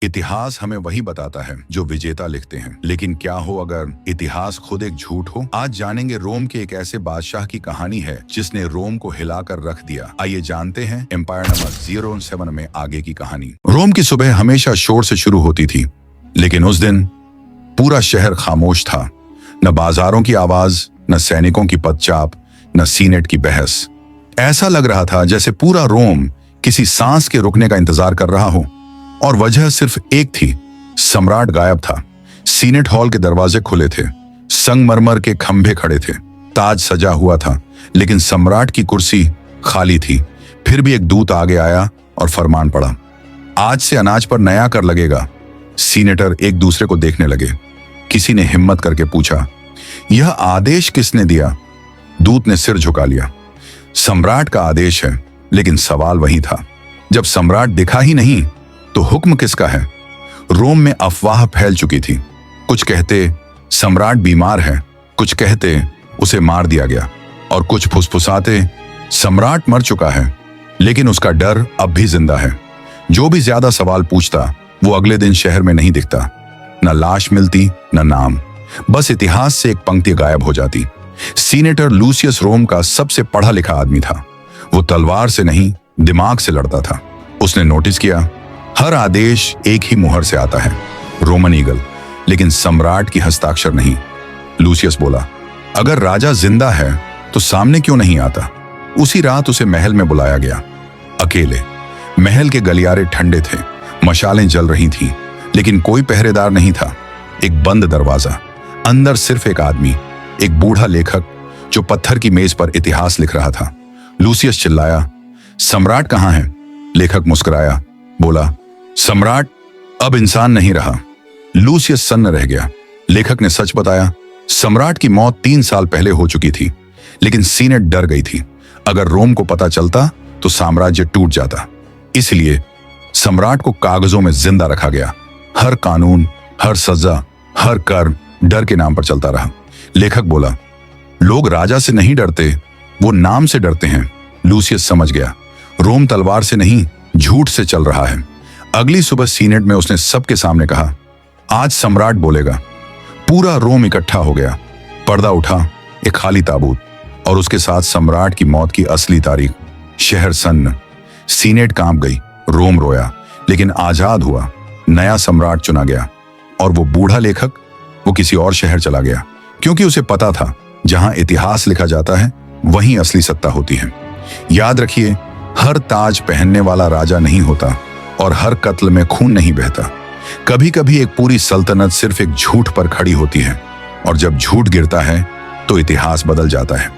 इतिहास हमें वही बताता है जो विजेता लिखते हैं, लेकिन क्या हो अगर इतिहास खुद एक झूठ हो। आज जानेंगे रोम के एक ऐसे बादशाह की कहानी है जिसने रोम को हिलाकर रख दिया। आइए जानते हैं एम्पायर नंबर 07 में आगे की कहानी। रोम की सुबह हमेशा शोर से शुरू होती थी, लेकिन उस दिन पूरा शहर खामोश था। न बाजारों की आवाज, न सैनिकों की पदचाप, न सीनेट की बहस। ऐसा लग रहा था जैसे पूरा रोम किसी सांस के रुकने का इंतजार कर रहा हो, और वजह सिर्फ एक थी, सम्राट गायब था। सीनेट हॉल के दरवाजे खुले थे, संगमरमर के खंभे खड़े थे, ताज सजा हुआ था, लेकिन सम्राट की कुर्सी खाली थी। फिर भी एक दूत आगे आया और फरमान पड़ा, आज से अनाज पर नया कर लगेगा। सीनेटर एक दूसरे को देखने लगे। किसी ने हिम्मत करके पूछा, यह आदेश किसने दिया? दूत ने सिर झुका लिया। सम्राट का आदेश है, लेकिन सवाल वही था, जब सम्राट दिखा ही नहीं तो हुक्म किसका है? रोम में अफवाह फैल चुकी थी। कुछ कहते सम्राट बीमार है, कुछ कहते उसे मार दिया गया, और कुछ फुसफुसाते सम्राट मर चुका है, लेकिन उसका डर अब भी जिंदा है। जो भी ज्यादा सवाल पूछता वो अगले दिन शहर में नहीं दिखता। न लाश मिलती, न नाम, बस इतिहास से एक पंक्ति गायब हो जाती। सीनेटर लूसियस रोम का सबसे पढ़ा लिखा आदमी था। वो तलवार से नहीं, दिमाग से लड़ता था। उसने नोटिस किया, हर आदेश एक ही मुहर से आता है, रोमन ईगल, लेकिन सम्राट की हस्ताक्षर नहीं। लूसियस बोला, अगर राजा जिंदा है तो सामने क्यों नहीं आता? उसी रात उसे महल में बुलाया गया, अकेले। महल के गलियारे ठंडे थे, मशालें जल रही थीं, लेकिन कोई पहरेदार नहीं था। एक बंद दरवाजा, अंदर सिर्फ एक आदमी, एक बूढ़ा लेखक जो पत्थर की मेज पर इतिहास लिख रहा था। लूसियस चिल्लाया, सम्राट कहाँ है? लेखक मुस्कुराया, बोला, सम्राट अब इंसान नहीं रहा। लूसियस सन्न रह गया। लेखक ने सच बताया, सम्राट की मौत 3 साल पहले हो चुकी थी, लेकिन सीनेट डर गई थी। अगर रोम को पता चलता तो साम्राज्य टूट जाता। इसलिए सम्राट को कागजों में जिंदा रखा गया। हर कानून, हर सजा, हर कर डर के नाम पर चलता रहा। लेखक बोला, लोग राजा से नहीं डरते, वो नाम से डरते हैं। लूसियस समझ गया, रोम तलवार से नहीं, झूठ से चल रहा है। अगली सुबह सीनेट में उसने सबके सामने कहा, आज सम्राट बोलेगा। पूरा रोम इकट्ठा हो गया। पर्दा उठा, एक खाली ताबूत, और उसके साथ सम्राट की मौत की असली तारीख। शहर सन्न, सीनेट कांप गई, रोम रोया, लेकिन आजाद हुआ। नया सम्राट चुना गया, और वो बूढ़ा लेखक, वो किसी और शहर चला गया, क्योंकि उसे पता था जहां इतिहास लिखा जाता है वहीं असली सत्ता होती है। याद रखिए, हर ताज पहनने वाला राजा नहीं होता, और हर कत्ल में खून नहीं बहता। कभी कभी एक पूरी सल्तनत सिर्फ एक झूठ पर खड़ी होती है, और जब झूठ गिरता है तो इतिहास बदल जाता है।